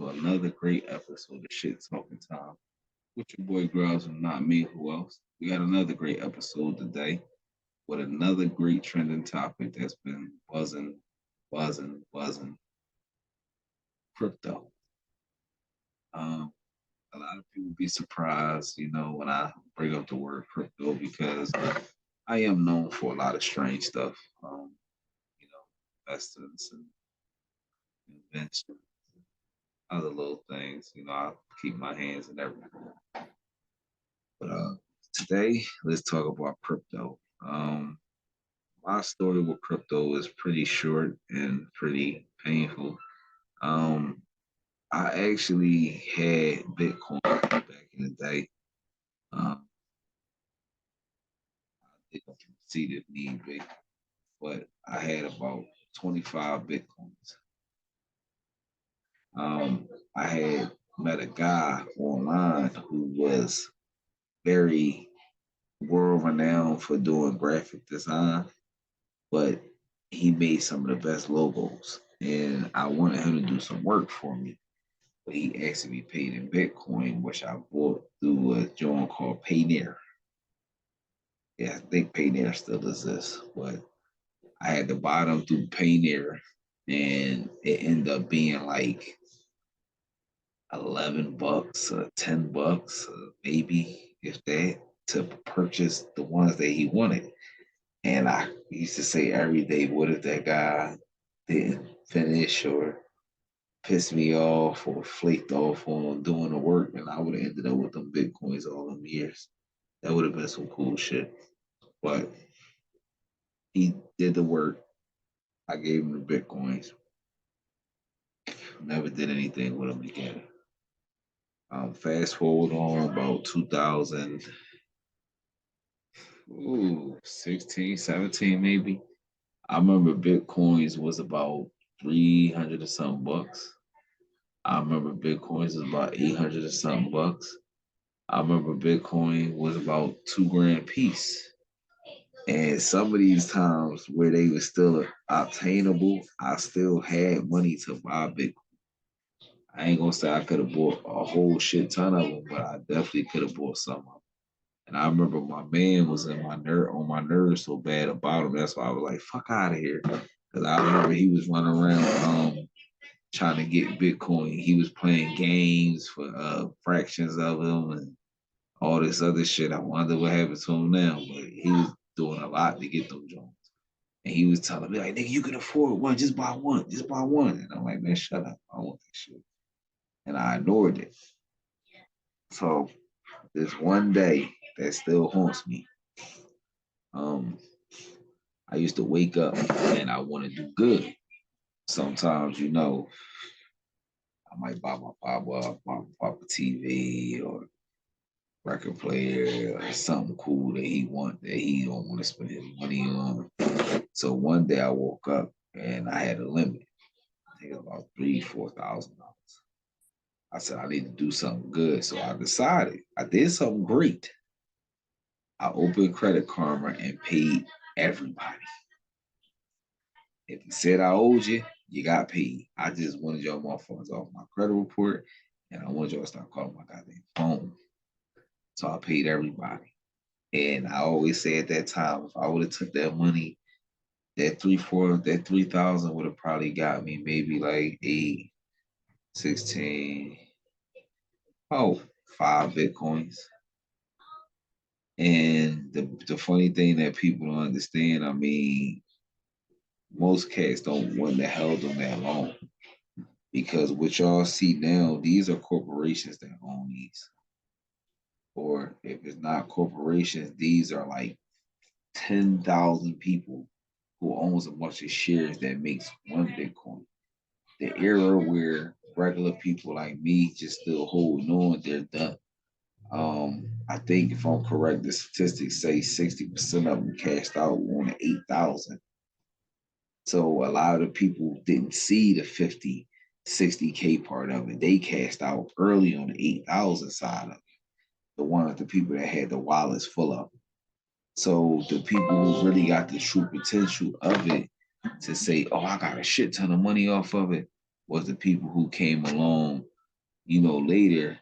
to another great episode of Shit Talking Time with your boy Grubs and not me, who else? We got another great episode today with another great trending topic that's been buzzing. Crypto. Um, a lot of people be surprised, when I bring up the word crypto because I am known for a lot of strange stuff. You know, investments and inventions, other little things. I keep my hands in everything. But today, let's talk about crypto. My story with crypto is pretty short and pretty painful. Um, I actually had Bitcoin back in the day. Um, I didn't concede if need be, but I had about 25 Bitcoins. I had met a guy online who was very world renowned for doing graphic design, but he made some of the best logos. And I wanted him to do some work for me. But he asked to be paid in Bitcoin, which I bought through a joint called Payoneer. Yeah, I think Payoneer still exists, but I had to buy them through Payoneer, and it ended up being like $11 or $10, maybe if that, to purchase the ones that he wanted. And I used to say every day, what if that guy didn't finish or pissed me off or flaked off on doing the work, and I would have ended up with them Bitcoins all them years. That would have been some cool shit. But he did the work. I gave him the Bitcoins. Never did anything with them again. Fast forward on about 2000, 16, 17 maybe. I remember Bitcoins was about 300 or something bucks. I remember Bitcoins was about 800 or something bucks. I remember Bitcoin was about 2 grand a piece. And some of these times where they were still obtainable, I still had money to buy Bitcoin. I ain't gonna say I could have bought a whole shit ton of them, but I definitely could have bought some of them. And I remember my man was in my on my nerves so bad about him. That's why I was like, "Fuck out of here," because I remember he was running around trying to get Bitcoin. He was playing games for fractions of them and all this other shit. I wonder what happened to him now, but he was doing a lot to get them joints. And he was telling me, like, nigga, you can afford one, just buy one, just buy one. And I'm like, man, shut up. I want this shit. And I ignored it. So this one day that still haunts me. Um, I used to wake up and I want to do good. Sometimes, I might buy my papa TV or record player or something cool that he want that he don't want to spend his money on. So one day I woke up and I had a limit. I think about $3,000, $4,000. I said I need to do something good. So I decided I did something great. I opened Credit Karma and paid everybody. If you said I owed you, you got paid. I just wanted y'all motherfuckers off my credit report, and I wanted y'all to start calling my goddamn phone. So I paid everybody. And I always say at that time, if I would have took that money, that 3,000 would have probably got me maybe like 8, 16, oh, 5 Bitcoins. And the funny thing that people don't understand, I mean, most cats don't want to held them that long. Because what y'all see now, these are corporations that own these. Or if it's not corporations, these are like 10,000 people who owns a bunch of shares that makes one Bitcoin. The era where regular people like me just still holding on, they're done. I think if I'm correct, the statistics say 60% of them cashed out on the 8,000. So a lot of the people didn't see the 50, 60K part of it. They cashed out early on the 8,000 side of it. The people that had the wallets full of it. So the people who really got the true potential of it to say, oh, I got a shit ton of money off of it, was the people who came along later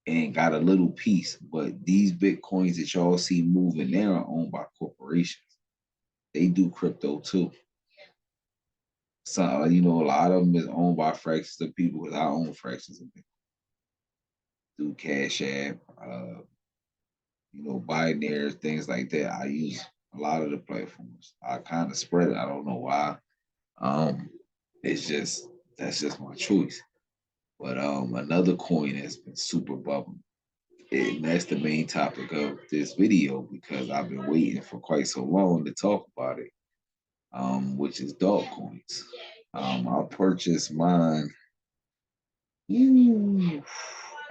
and got a little piece. But these Bitcoins that y'all see moving now are owned by corporations. They do crypto too. So, a lot of them is owned by fractions of people because I own fractions of Bitcoin through Cash App, Binary, things like that. I use a lot of the platforms. I kind of spread it. I don't know why. Um, it's just that's just my choice. But another coin has been super bubbling. And that's the main topic of this video because I've been waiting for quite so long to talk about it, which is dog coins. I purchased mine. Ooh,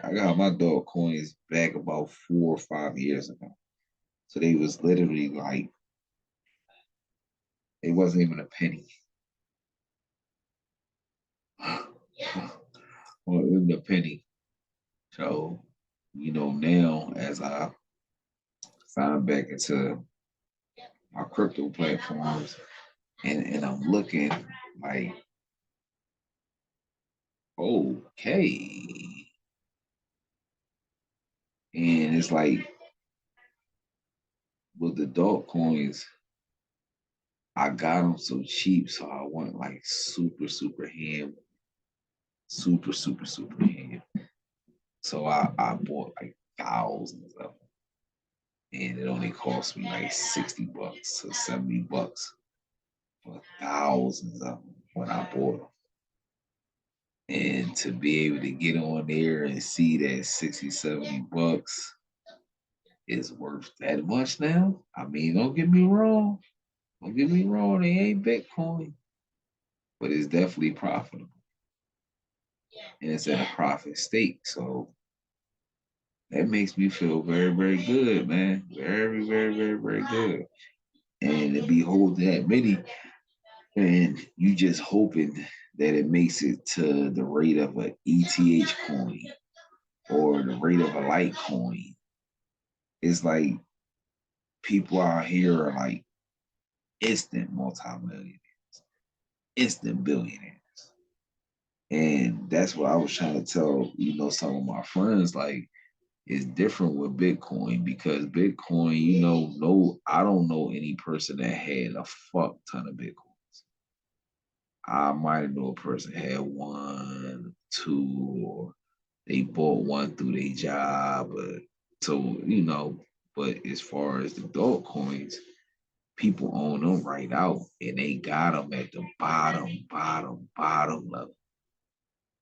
I got my dog coins back about 4 or 5 years ago. So they was literally like it wasn't even a penny. Well, it was a penny. So, now as I sign back into my crypto platforms and I'm looking like, okay. And it's like with the dog coins, I got them so cheap, so I went like super, super ham, super, super, super ham. So I bought like thousands of them, and it only cost me like $60 or $70 for thousands of them when I bought them. And to be able to get on there and see that 60, $70 is worth that much now. I mean, don't get me wrong. Don't get me wrong, they ain't Bitcoin, but it's definitely profitable. And it's at a profit stake. So that makes me feel very, very good, man. Very, very, very, very good. And to be holding that many, and you just hoping that it makes it to the rate of an ETH coin or the rate of a Litecoin. It's like people out here are like instant multimillionaires, instant billionaires. And that's what I was trying to tell, some of my friends, like, it's different with Bitcoin because Bitcoin, no, I don't know any person that had a fuck ton of Bitcoins. I might know a person had one, two, or they bought one through their job. But as far as the dog coins, people own them right out and they got them at the bottom, bottom, bottom level,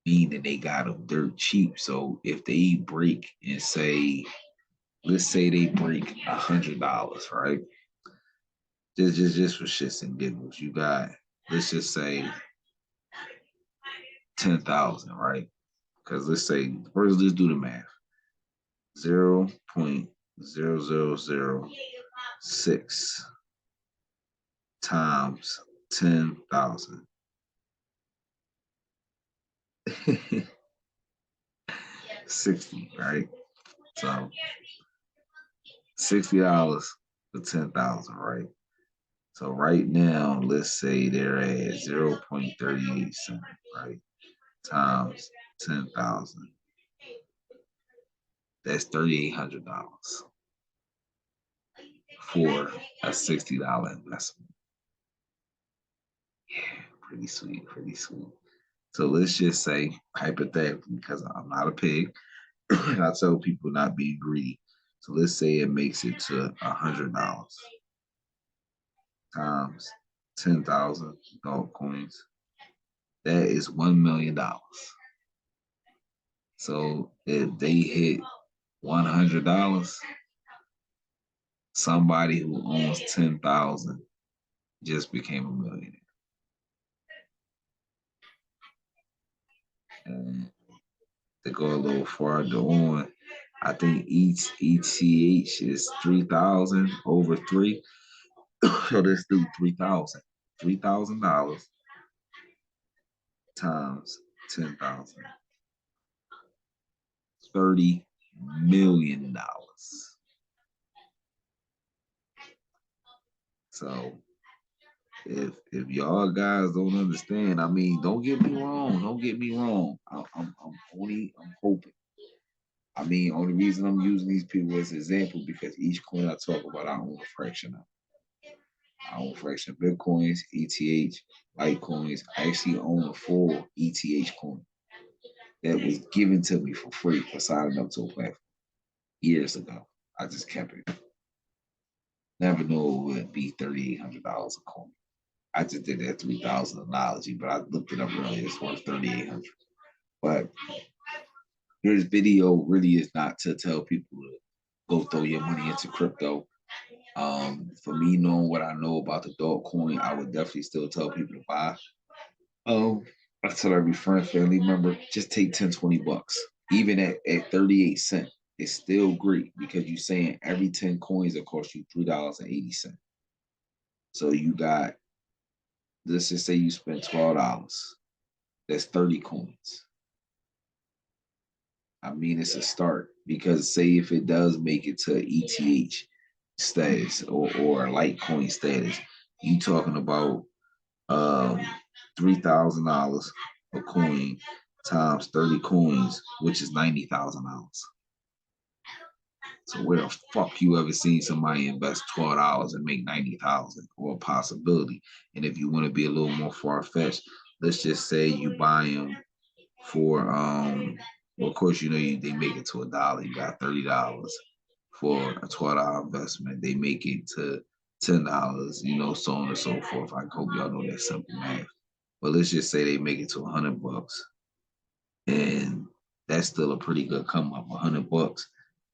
meaning they got them dirt cheap. So if they break and say, let's say they break $100, right? Just for shits and giggles, you got, let's just say 10,000, right? Because let's say first, let's do the math. 0.0006 times 10,000. 60, right? So $60 for 10,000, right? So right now, let's say they're at 0.38 cents, right? Times 10,000. That's $3,800 for a $60 investment. Yeah, pretty sweet, pretty sweet. So let's just say, hypothetically, because I'm not a pig, and I tell people not being greedy. So let's say it makes it to $100 times 10,000 dog coins. That is $1 million. So if they hit $100, somebody who owns 10,000 just became a millionaire. And to go a little farther on, I think each ETH is 3,000 over three. So let's do 3,000. $3,000 times 10,000. $30 million. So if y'all guys don't understand, I mean, don't get me wrong. Don't get me wrong. I'm 20. I'm hoping. I mean, only reason I'm using these people as an example because each coin I talk about, I own a fraction of. I own a fraction of Bitcoins, ETH, Litecoins. I actually own a full ETH coin that was given to me for free for signing up to a platform years ago. I just kept it. Never knew it would be $3,800 a coin. I just did that 3,000 analogy, but I looked it up earlier. It's worth 3,800. But this video really is not to tell people to go throw your money into crypto. For me, knowing what I know about the Dogecoin, I would definitely still tell people to buy. I tell every friend, family member, just take 10, 20 bucks. Even at 38 cents, it's still great because you're saying every 10 coins will cost you $3.80. So you got, let's just say you spent $12. That's 30 coins. I mean, it's a start because say if it does make it to ETH status or Litecoin status, you talking about um, $3,000 a coin times 30 coins, which is $90,000. So where the fuck you ever seen somebody invest $12 and make 90,000 or a possibility? And if you want to be a little more far fetched, let's just say you buy them for well, of course you know they make it to $1. You got $30 for a $12 investment. They make it to $10, you know, so on and so forth. I hope y'all know that simple math. But let's just say they make it to $100, and that's still a pretty good come up. $100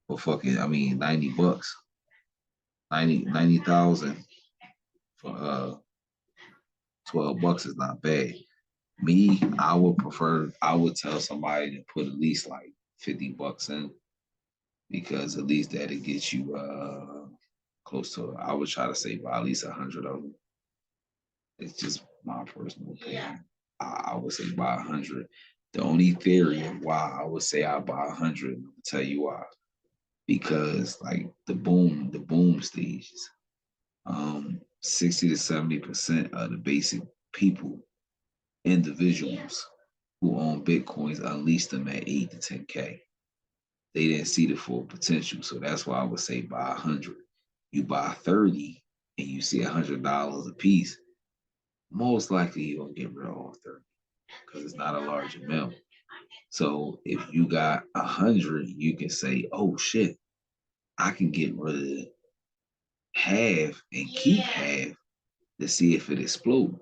for fucking, I mean, $90, 90,000 for $12 is not bad. Me, I would tell somebody to put at least like $50 in because at least that'll get you close to. I would try to say by at least 100 of them. It's just my personal opinion. I would say buy 100. The only theory of why I would say I buy 100, I'll tell you why. Because like the boom stages, 60 to 70% of the basic people, individuals who own Bitcoins unleashed them at 8 to 10K. They didn't see the full potential. So that's why I would say buy 100. You buy 30 and you see $100 a piece, most likely you'll get rid of all 30 because it's not a large amount. So if you got 100, you can say, oh shit, I can get rid of half and keep half to see if it explodes.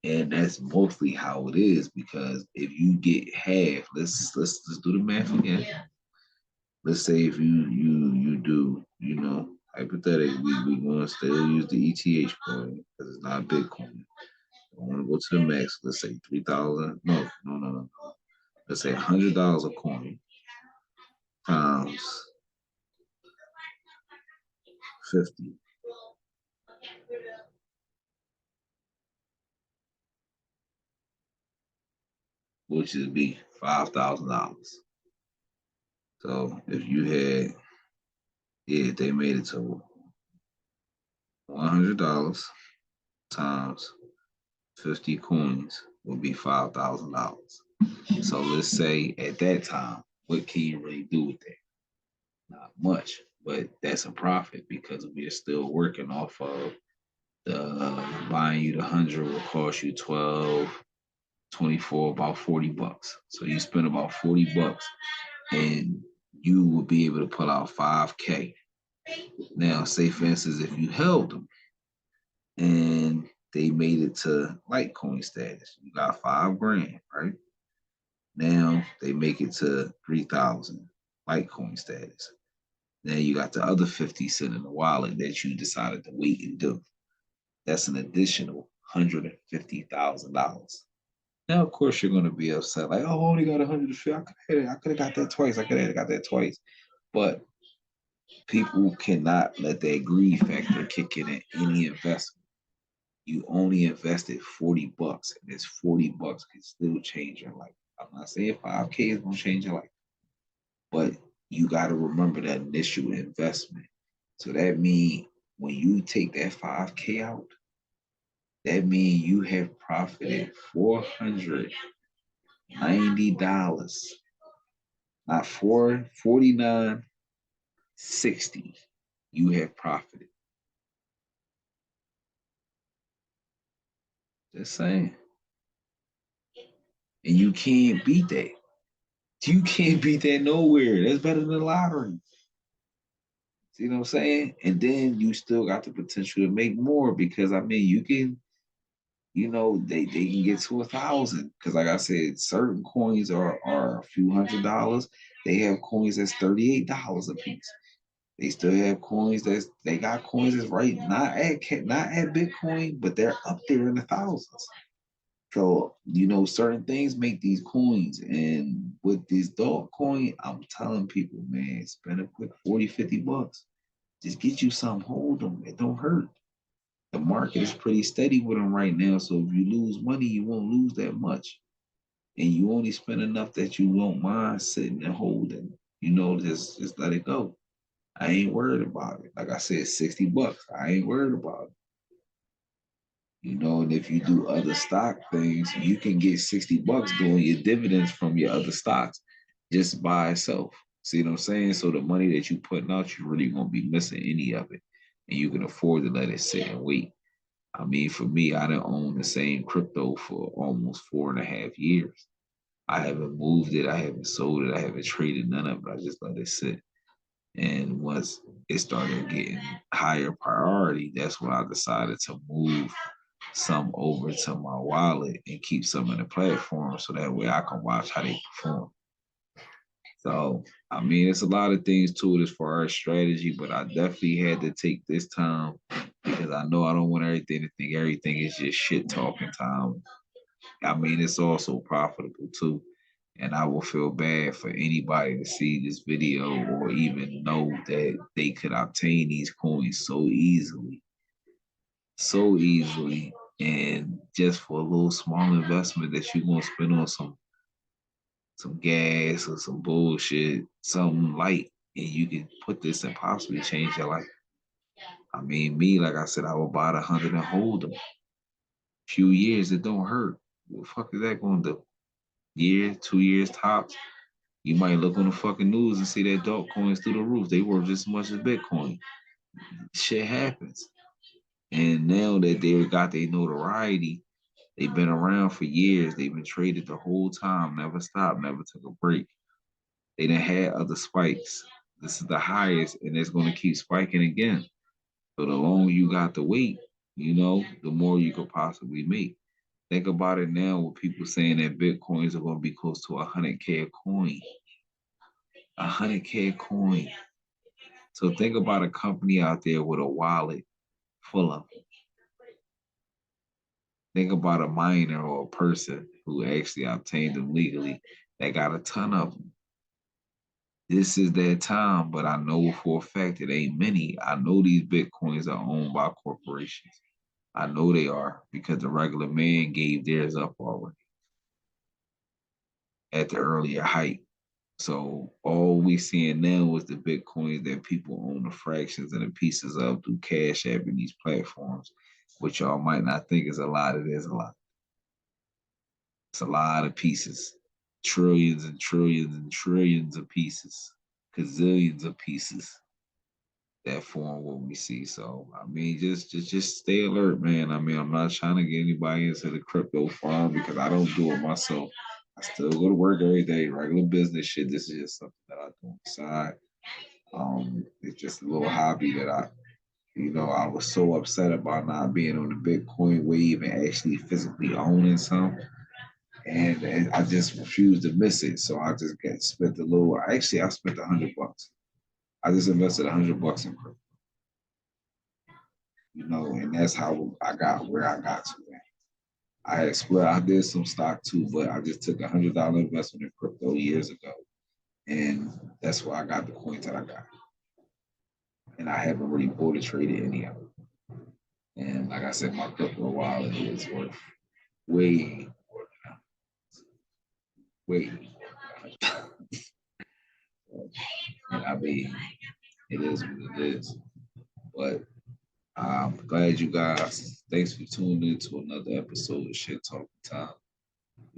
And that's mostly how it is because if you get half, let's do the math again. Let's say if you do, you know, hypothetically, we gonna still use the ETH coin because it's not Bitcoin. I want to go to the max. Let's say 3,000. No. Let's say $100 a coin times 50, which would be $5,000. So if you had, yeah, they made it to $100 times 50 coins would be $5,000. So let's say at that time, what can you really do with that? Not much, but that's a profit because we're still working off of the buying you the 100 will cost you 12, 24, about $40. So you spend about $40 and you will be able to pull out 5K. Now, say for instance, if you held them and they made it to Litecoin status, you got 5 grand, right? Now they make it to 3,000 Litecoin status. Then you got the other 50 sitting in the wallet that you decided to wait and do. That's an additional $150,000. Now, of course, you're going to be upset, like, oh, I only got 150. I could have got that twice. I could have got that twice. But people cannot let that greed factor kick in at any investment. You only invested $40, and this $40 can still change your life. I'm not saying 5K is going to change your life, but you got to remember that initial investment. So that means when you take that 5K out, that means you have profited 400 $90. Not 49.60. You have profited. Just saying. And you can't beat that. You can't beat that nowhere. That's better than the lottery. See what I'm saying? And then you still got the potential to make more because I mean you can, they can get to 1,000. Because like I said, certain coins are a few $100s. They have coins that's $38 a piece. They still have coins they got coins that's right not at Bitcoin, but they're up there in the thousands. So, certain things make these coins. And with this dog coin, I'm telling people, man, spend a quick 40, $50. Just get you some, hold them. It don't hurt. The market is pretty steady with them right now. So if you lose money, you won't lose that much. And you only spend enough that you won't mind sitting and holding. Just let it go. I ain't worried about it. Like I said, $60. I ain't worried about it. And if you do other stock things, you can get $60 doing your dividends from your other stocks just by itself. See what I'm saying? So the money that you putting out, you really won't be missing any of it. And you can afford to let it sit and wait. I mean, for me, I done owned the same crypto for almost 4.5 years. I haven't moved it. I haven't sold it. I haven't traded none of it. I just let it sit. And once it started getting higher priority, that's when I decided to move some over to my wallet and keep some in the platform so that way I can watch how they perform. So, I mean, it's a lot of things to it as far as strategy, but I definitely had to take this time because I know I don't want everything to think everything is just shit talking time. I mean, it's also profitable too. And I will feel bad for anybody to see this video or even know that they could obtain these coins so easily, and just for a little small investment that you're gonna spend on some gas or some bullshit, something light, and you can put this and possibly change your life. I mean, me, like I said, I would buy the 100 and hold them. Few years, it don't hurt. What the fuck is that gonna do? Year, 2 years tops. You might look on the fucking news and see that dog coins through the roof. They worth just as much as Bitcoin. Shit happens. And now that they got their notoriety, they've been around for years. They've been traded the whole time, never stopped, never took a break. They done had other spikes. This is the highest, and it's going to keep spiking again. So the longer you got to wait, the more you could possibly make. Think about it now with people saying that Bitcoins are going to be close to 100K a coin. 100K a coin. So think about a company out there with a wallet full of them. Think about a miner or a person who actually obtained them legally that got a ton of them. This is their time, but I know for a fact it ain't many. I know these Bitcoins are owned by corporations. I know they are because the regular man gave theirs up already at the earlier height. So all we seeing now is the Bitcoins that people own the fractions and the pieces of through Cash App and these platforms, which y'all might not think is a lot. It is a lot. It's a lot of pieces, trillions and trillions and trillions of pieces, gazillions of pieces that form what we see. So I mean, just stay alert, man. I mean, I'm not trying to get anybody into the crypto farm because I don't do it myself. I still go to work every day, regular business shit. This is just something that I do on the side. It's just a little hobby that I was so upset about not being on the Bitcoin wave and actually physically owning some. And I just refused to miss it. So I just spent a little. Actually, I spent $100. I just invested $100 in crypto. And that's how I got where I got to. I had split. I did some stock too, but I just took $100 investment in crypto years ago, and that's why I got the coins that I got. And I haven't really bought or traded any of them. And like I said, my crypto wallet is worth way more than way. And I mean, it is what it is. But I'm glad you guys. Thanks for tuning in to another episode of Shit Talking Time.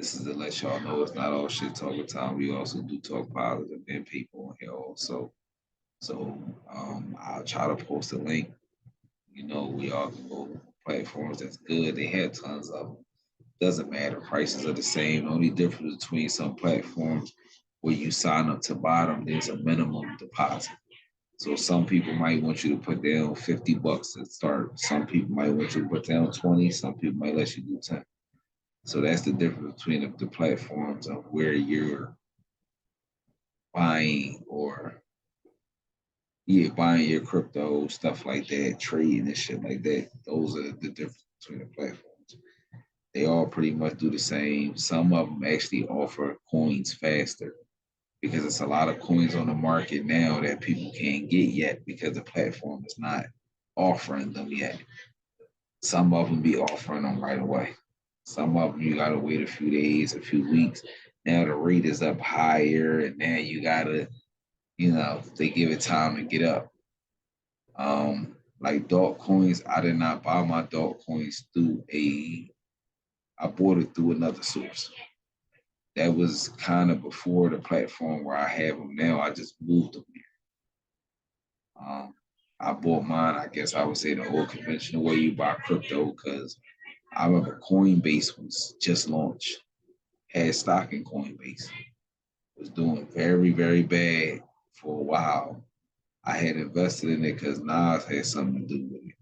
This is to let y'all know it's not all shit talking time. We also do talk positive and people on here also. So I'll try to post a link. We all can go platforms that's good. They have tons of them. Doesn't matter. Prices are the same. The only difference between some platforms where you sign up to buy them, there's a minimum deposit. So some people might want you to put down $50 to start. Some people might want you to put down 20. Some people might let you do 10. So that's the difference between the platforms of where you're buying or buying your crypto, stuff like that, trading and shit like that. Those are the difference between the platforms. They all pretty much do the same. Some of them actually offer coins faster because it's a lot of coins on the market now that people can't get yet because the platform is not offering them yet. Some of them be offering them right away. Some of them you gotta wait a few days, a few weeks. Now the rate is up higher, and now you gotta, they give it time to get up. Like dog coins, I did not buy my dog coins I bought it through another source. That was kind of before the platform where I have them now. I just moved them here. I bought mine, I guess I would say the old conventional way you buy crypto because I remember Coinbase was just launched, had stock in Coinbase, was doing very, very bad for a while. I had invested in it because Nas had something to do with it.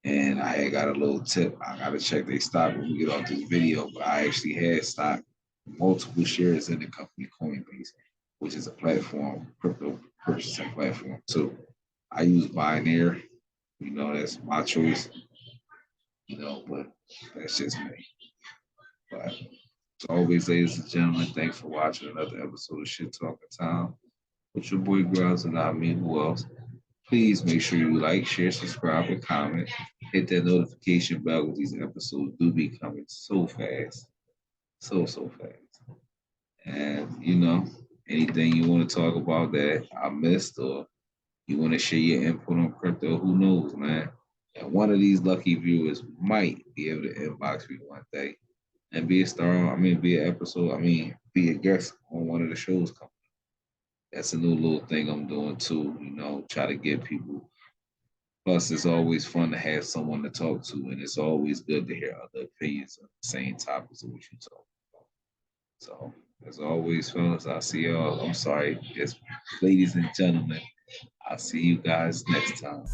And I had got a little tip. I got to check their stock when we get off this video, but I actually had stock, multiple shares in the company Coinbase, which is a platform, crypto purchasing platform too. I use Binary, that's my choice, but that's just me. But as always, ladies and gentlemen, thanks for watching another episode of Shit Talking Time with your boy Grubs and I mean who else. Please make sure you like, share, subscribe, and comment. Hit that notification bell because these episodes do be coming so fast. So fast. And, anything you want to talk about that I missed or you want to share your input on crypto, who knows, man? And one of these lucky viewers might be able to inbox me one day and be a star. Be an episode. Be a guest on one of the shows coming. That's a new little thing I'm doing too, try to get people. Plus, it's always fun to have someone to talk to, and it's always good to hear other opinions on the same topics of what you talk about. So, as always, fellas, I'll see y'all. I'm sorry, yes, ladies and gentlemen, I'll see you guys next time.